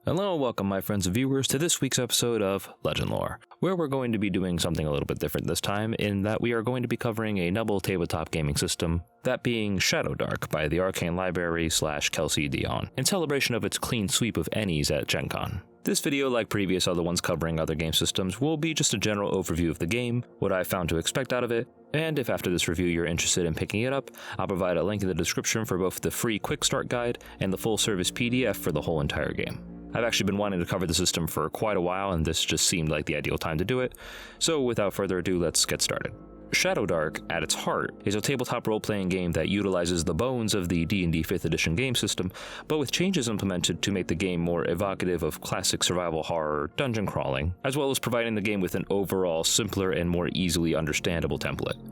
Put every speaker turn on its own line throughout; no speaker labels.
Hello and welcome, my friends and viewers, to this week's episode of Legendlore, where we're going to be doing something a little bit different this time, in that we are going to be covering a novel tabletop gaming system, that being Shadowdark by the Arcane Library Kelsey Dionne, in celebration of its clean sweep of Ennies at Gen Con. This video, like previous other ones covering other game systems, will be just a general overview of the game, what I found to expect out of it, and if after this review you're interested in picking it up, I'll provide a link in the description for both the free quick start guide and the full service PDF for the whole entire game. I've actually been wanting to cover the system for quite a while, and this just seemed like the ideal time to do it, so without further ado, let's get started. Shadowdark, at its heart, is a tabletop role-playing game that utilizes the bones of the D&D 5th edition game system, but with changes implemented to make the game more evocative of classic survival horror dungeon crawling, as well as providing the game with an overall simpler and more easily understandable template.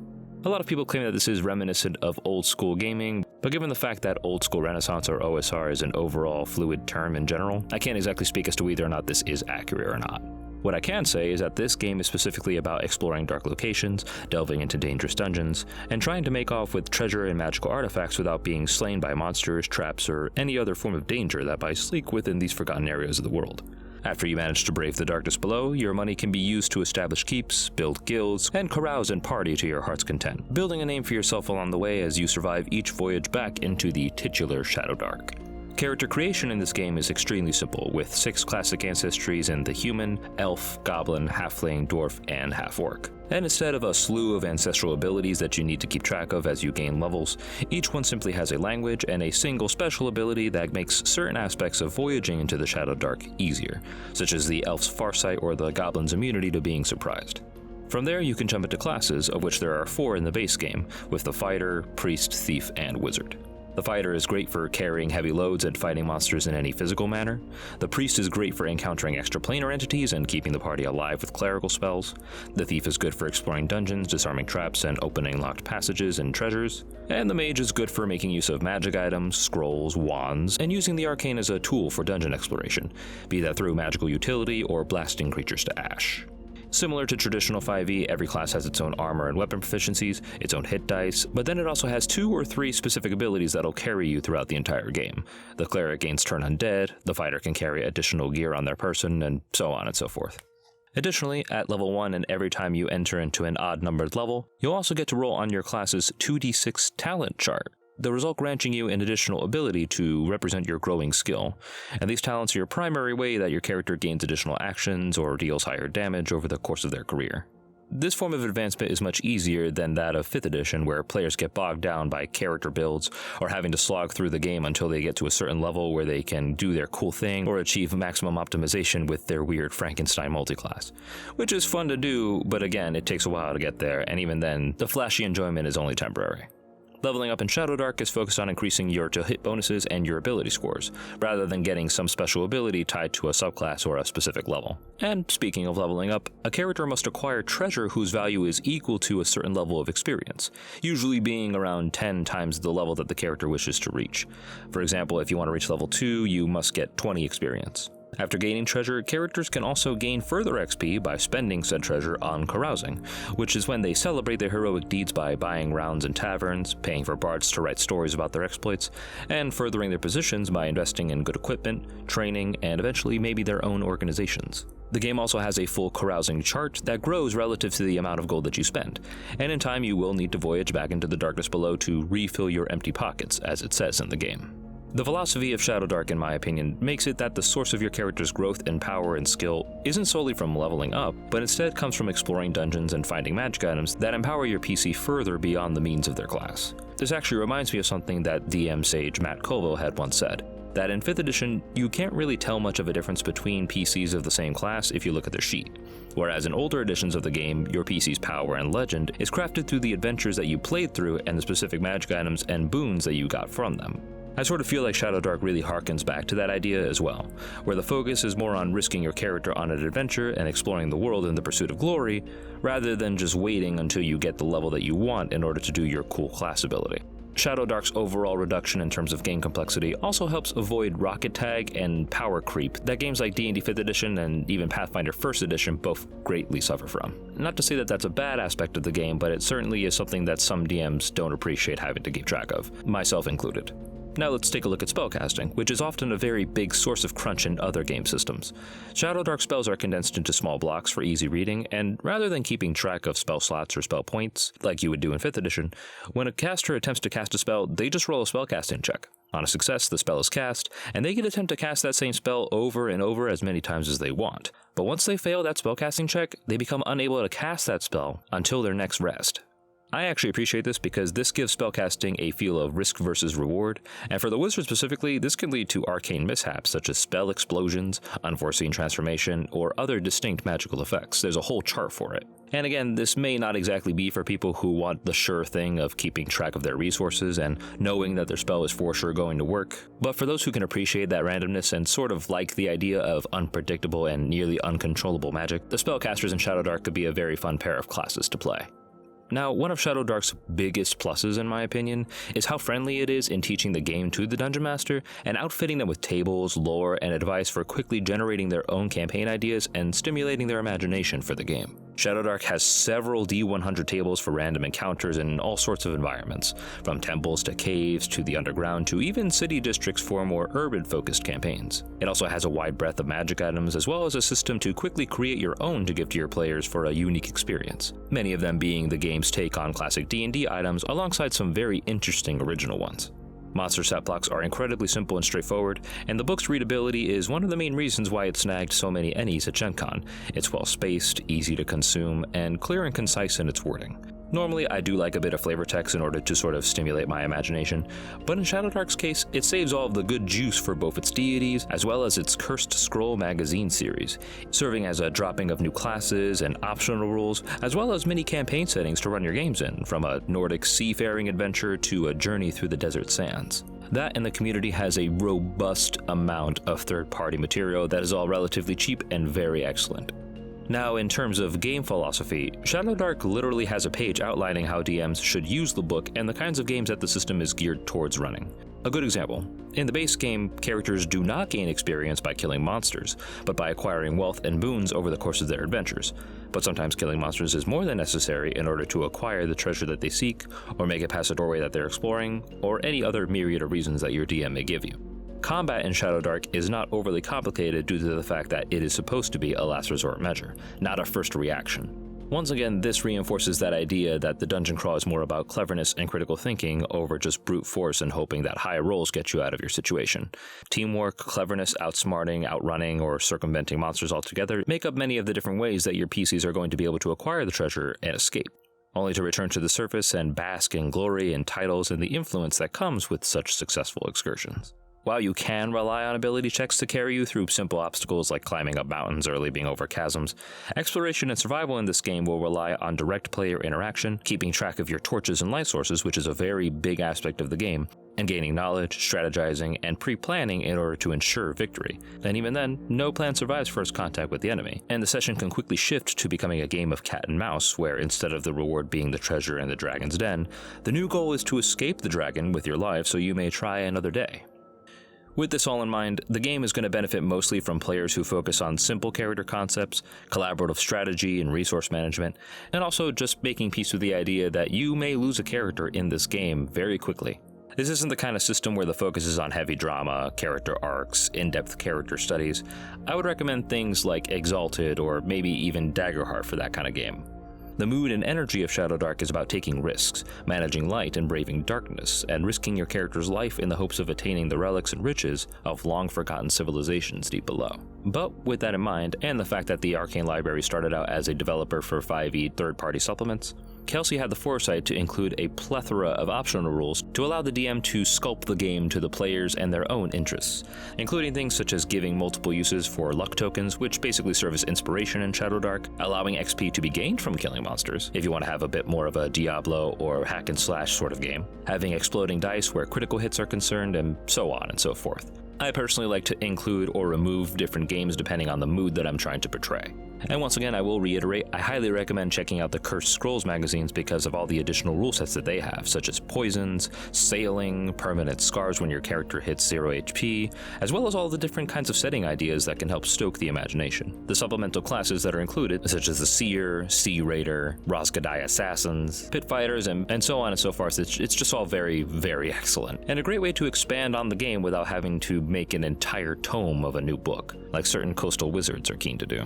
A lot of people claim that this is reminiscent of old school gaming, but given the fact that old school Renaissance or OSR is an overall fluid term in general, I can't exactly speak as to whether or not this is accurate or not. What I can say is that this game is specifically about exploring dark locations, delving into dangerous dungeons, and trying to make off with treasure and magical artifacts without being slain by monsters, traps, or any other form of danger that might sleek within these forgotten areas of the world. After you manage to brave the darkness below, your money can be used to establish keeps, build guilds, and carouse and party to your heart's content, building a name for yourself along the way as you survive each voyage back into the titular Shadowdark. Character creation in this game is extremely simple, with 6 classic ancestries in the human, elf, goblin, halfling, dwarf, and half-orc. And instead of a slew of ancestral abilities that you need to keep track of as you gain levels, each one simply has a language and a single special ability that makes certain aspects of voyaging into the Shadowdark easier, such as the elf's farsight or the goblin's immunity to being surprised. From there, you can jump into classes, of which there are 4 in the base game, with the fighter, priest, thief, and wizard. The fighter is great for carrying heavy loads and fighting monsters in any physical manner. The priest is great for encountering extraplanar entities and keeping the party alive with clerical spells. The thief is good for exploring dungeons, disarming traps, and opening locked passages and treasures. And the mage is good for making use of magic items, scrolls, wands, and using the arcane as a tool for dungeon exploration, be that through magical utility or blasting creatures to ash. Similar to traditional 5e, every class has its own armor and weapon proficiencies, its own hit dice, but then it also has 2 or 3 specific abilities that'll carry you throughout the entire game. The cleric gains turn undead, the fighter can carry additional gear on their person, and so on and so forth. Additionally, at level 1 and every time you enter into an odd-numbered level, you'll also get to roll on your class's 2d6 talent chart, the result granting you an additional ability to represent your growing skill, and these talents are your primary way that your character gains additional actions or deals higher damage over the course of their career. This form of advancement is much easier than that of 5th edition, where players get bogged down by character builds or having to slog through the game until they get to a certain level where they can do their cool thing or achieve maximum optimization with their weird Frankenstein multiclass, which is fun to do, but again, it takes a while to get there, and even then, the flashy enjoyment is only temporary. Leveling up in Shadowdark is focused on increasing your hit bonuses and your ability scores, rather than getting some special ability tied to a subclass or a specific level. And speaking of leveling up, a character must acquire treasure whose value is equal to a certain level of experience, usually being around 10 times the level that the character wishes to reach. For example, if you want to reach level 2, you must get 20 experience. After gaining treasure, characters can also gain further XP by spending said treasure on carousing, which is when they celebrate their heroic deeds by buying rounds in taverns, paying for bards to write stories about their exploits, and furthering their positions by investing in good equipment, training, and eventually maybe their own organizations. The game also has a full carousing chart that grows relative to the amount of gold that you spend, and in time you will need to voyage back into the darkness below to refill your empty pockets, as it says in the game. The philosophy of Shadowdark, in my opinion, makes it that the source of your character's growth and power and skill isn't solely from leveling up, but instead comes from exploring dungeons and finding magic items that empower your PC further beyond the means of their class. This actually reminds me of something that DM sage Matt Colville had once said, that in 5th edition, you can't really tell much of a difference between PCs of the same class if you look at their sheet, whereas in older editions of the game, your PC's power and legend is crafted through the adventures that you played through and the specific magic items and boons that you got from them. I sort of feel like Shadowdark really harkens back to that idea as well, where the focus is more on risking your character on an adventure and exploring the world in the pursuit of glory, rather than just waiting until you get the level that you want in order to do your cool class ability. Shadowdark's overall reduction in terms of game complexity also helps avoid rocket tag and power creep that games like D&D 5th edition and even Pathfinder 1st edition both greatly suffer from. Not to say that that's a bad aspect of the game, but it certainly is something that some DMs don't appreciate having to keep track of, myself included. Now let's take a look at spellcasting, which is often a very big source of crunch in other game systems. Shadowdark spells are condensed into small blocks for easy reading, and rather than keeping track of spell slots or spell points, like you would do in 5th edition, when a caster attempts to cast a spell, they just roll a spellcasting check. On a success, the spell is cast, and they can attempt to cast that same spell over and over as many times as they want. But once they fail that spellcasting check, they become unable to cast that spell until their next rest. I actually appreciate this because this gives spellcasting a feel of risk versus reward, and for the wizard specifically, this can lead to arcane mishaps such as spell explosions, unforeseen transformation, or other distinct magical effects. There's a whole chart for it. And again, this may not exactly be for people who want the sure thing of keeping track of their resources and knowing that their spell is for sure going to work, but for those who can appreciate that randomness and sort of like the idea of unpredictable and nearly uncontrollable magic, the spellcasters in Shadowdark could be a very fun pair of classes to play. Now, one of Shadowdark's biggest pluses, in my opinion, is how friendly it is in teaching the game to the Dungeon Master and outfitting them with tables, lore, and advice for quickly generating their own campaign ideas and stimulating their imagination for the game. Shadowdark has several D100 tables for random encounters in all sorts of environments, from temples to caves to the underground to even city districts for more urban-focused campaigns. It also has a wide breadth of magic items as well as a system to quickly create your own to give to your players for a unique experience, many of them being the game's take on classic D&D items alongside some very interesting original ones. Monster set blocks are incredibly simple and straightforward, and the book's readability is one of the main reasons why it snagged so many Ennies at Gen Con. It's well spaced, easy to consume, and clear and concise in its wording. Normally, I do like a bit of flavor text in order to sort of stimulate my imagination, but in Shadowdark's case, it saves all of the good juice for both its deities as well as its Cursed Scroll magazine series, serving as a dropping of new classes and optional rules, as well as many campaign settings to run your games in, from a Nordic seafaring adventure to a journey through the desert sands. That and the community has a robust amount of third-party material that is all relatively cheap and very excellent. Now, in terms of game philosophy, Shadowdark literally has a page outlining how DMs should use the book and the kinds of games that the system is geared towards running. A good example: in the base game, characters do not gain experience by killing monsters, but by acquiring wealth and boons over the course of their adventures. But sometimes killing monsters is more than necessary in order to acquire the treasure that they seek, or make it past a doorway that they're exploring, or any other myriad of reasons that your DM may give you. Combat in Shadowdark is not overly complicated due to the fact that it is supposed to be a last resort measure, not a first reaction. Once again, this reinforces that idea that the dungeon crawl is more about cleverness and critical thinking over just brute force and hoping that high rolls get you out of your situation. Teamwork, cleverness, outsmarting, outrunning, or circumventing monsters altogether make up many of the different ways that your PCs are going to be able to acquire the treasure and escape, only to return to the surface and bask in glory and titles and the influence that comes with such successful excursions. While you can rely on ability checks to carry you through simple obstacles like climbing up mountains or leaping over chasms, exploration and survival in this game will rely on direct player interaction, keeping track of your torches and light sources, which is a very big aspect of the game, and gaining knowledge, strategizing, and pre-planning in order to ensure victory. And even then, no plan survives first contact with the enemy, and the session can quickly shift to becoming a game of cat and mouse, where instead of the reward being the treasure in the dragon's den, the new goal is to escape the dragon with your life so you may try another day. With this all in mind, the game is going to benefit mostly from players who focus on simple character concepts, collaborative strategy and resource management, and also just making peace with the idea that you may lose a character in this game very quickly. This isn't the kind of system where the focus is on heavy drama, character arcs, in-depth character studies. I would recommend things like Exalted or maybe even Daggerheart for that kind of game. The mood and energy of Shadowdark is about taking risks, managing light and braving darkness, and risking your character's life in the hopes of attaining the relics and riches of long-forgotten civilizations deep below. But with that in mind, and the fact that the Arcane Library started out as a developer for 5e third-party supplements, Kelsey had the foresight to include a plethora of optional rules to allow the DM to sculpt the game to the players and their own interests, including things such as giving multiple uses for luck tokens, which basically serve as inspiration in Shadowdark, allowing XP to be gained from killing monsters, if you want to have a bit more of a Diablo or hack and slash sort of game, having exploding dice where critical hits are concerned, and so on and so forth. I personally like to include or remove different games depending on the mood that I'm trying to portray. And once again, I will reiterate, I highly recommend checking out the Cursed Scrolls magazines because of all the additional rule sets that they have, such as poisons, sailing, permanent scars when your character hits 0 HP, as well as all the different kinds of setting ideas that can help stoke the imagination. The supplemental classes that are included, such as the Seer, Sea Raider, Rosgadai Assassins, Pit Fighters, and so on and so forth, it's just all very, very excellent. And a great way to expand on the game without having to make an entire tome of a new book, like certain coastal wizards are keen to do.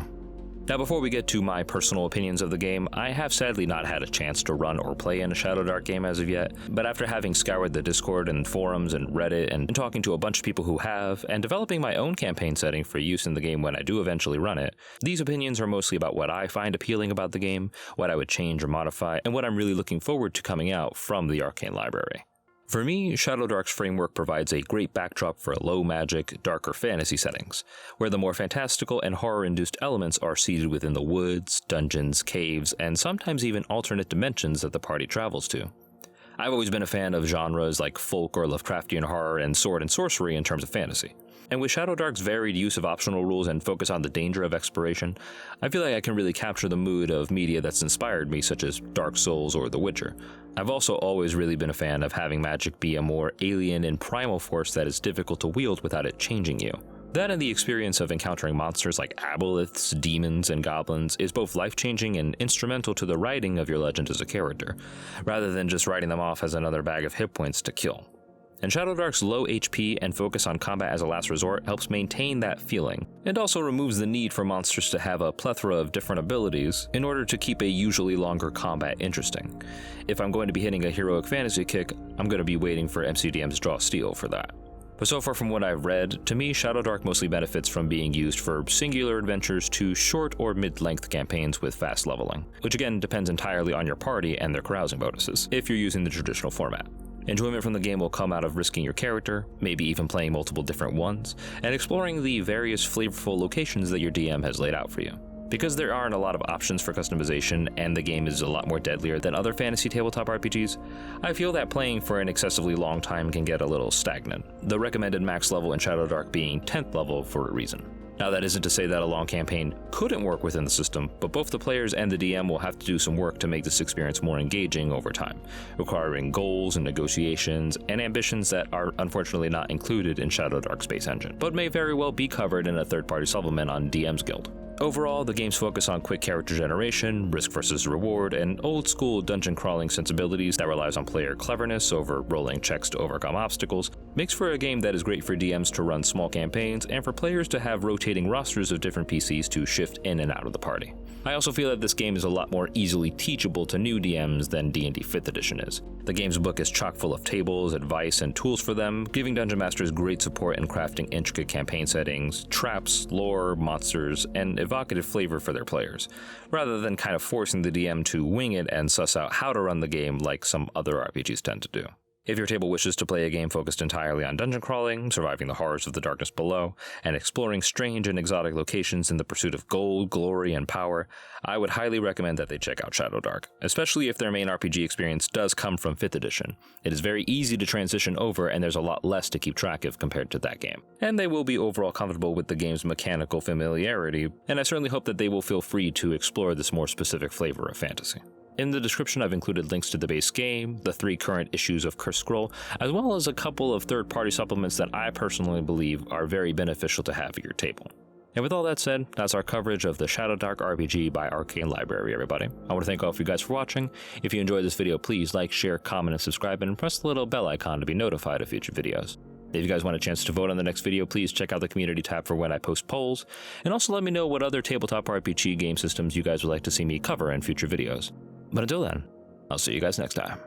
Now, before we get to my personal opinions of the game, I have sadly not had a chance to run or play in a Shadowdark game as of yet, but after having scoured the Discord and forums and Reddit and talking to a bunch of people who have, and developing my own campaign setting for use in the game when I do eventually run it, these opinions are mostly about what I find appealing about the game, what I would change or modify, and what I'm really looking forward to coming out from the Arcane Library. For me, Shadowdark's framework provides a great backdrop for low magic, darker fantasy settings, where the more fantastical and horror-induced elements are seated within the woods, dungeons, caves, and sometimes even alternate dimensions that the party travels to. I've always been a fan of genres like folk or Lovecraftian horror and sword and sorcery in terms of fantasy. And with Shadowdark's varied use of optional rules and focus on the danger of exploration, I feel like I can really capture the mood of media that's inspired me, such as Dark Souls or The Witcher. I've also always really been a fan of having magic be a more alien and primal force that is difficult to wield without it changing you. That and the experience of encountering monsters like aboleths, demons, and goblins is both life-changing and instrumental to the writing of your legend as a character, rather than just writing them off as another bag of hit points to kill. And Shadowdark's low HP and focus on combat as a last resort helps maintain that feeling, and also removes the need for monsters to have a plethora of different abilities in order to keep a usually longer combat interesting. If I'm going to be hitting a heroic fantasy kick, I'm going to be waiting for MCDM's Draw Steel for that. But so far from what I've read, to me Shadowdark mostly benefits from being used for singular adventures to short or mid-length campaigns with fast leveling, which again depends entirely on your party and their carousing bonuses, if you're using the traditional format. Enjoyment from the game will come out of risking your character, maybe even playing multiple different ones, and exploring the various flavorful locations that your DM has laid out for you. Because there aren't a lot of options for customization and the game is a lot more deadlier than other fantasy tabletop RPGs, I feel that playing for an excessively long time can get a little stagnant, the recommended max level in Shadowdark being 10th level for a reason. Now, that isn't to say that a long campaign couldn't work within the system, but both the players and the DM will have to do some work to make this experience more engaging over time, requiring goals and negotiations and ambitions that are unfortunately not included in Shadowdark's base engine, but may very well be covered in a third-party supplement on DM's Guild. Overall, the game's focus on quick character generation, risk versus reward, and old-school dungeon crawling sensibilities that relies on player cleverness over rolling checks to overcome obstacles makes for a game that is great for DMs to run small campaigns and for players to have rotating rosters of different PCs to shift in and out of the party. I also feel that this game is a lot more easily teachable to new DMs than D&D 5th edition is. The game's book is chock full of tables, advice, and tools for them, giving Dungeon Masters great support in crafting intricate campaign settings, traps, lore, monsters, and evocative flavor for their players, rather than kind of forcing the DM to wing it and suss out how to run the game like some other RPGs tend to do. If your table wishes to play a game focused entirely on dungeon crawling, surviving the horrors of the darkness below, and exploring strange and exotic locations in the pursuit of gold, glory, and power, I would highly recommend that they check out Shadowdark, especially if their main RPG experience does come from 5th edition. It is very easy to transition over and there's a lot less to keep track of compared to that game. And they will be overall comfortable with the game's mechanical familiarity, and I certainly hope that they will feel free to explore this more specific flavor of fantasy. In the description, I've included links to the base game, the 3 current issues of Cursed Scroll, as well as a couple of third-party supplements that I personally believe are very beneficial to have at your table. And with all that said, that's our coverage of the Shadowdark RPG by Arcane Library, everybody. I want to thank all of you guys for watching. If you enjoyed this video, please like, share, comment, and subscribe, and press the little bell icon to be notified of future videos. If you guys want a chance to vote on the next video, please check out the community tab for when I post polls, and also let me know what other tabletop RPG game systems you guys would like to see me cover in future videos. But until then, I'll see you guys next time.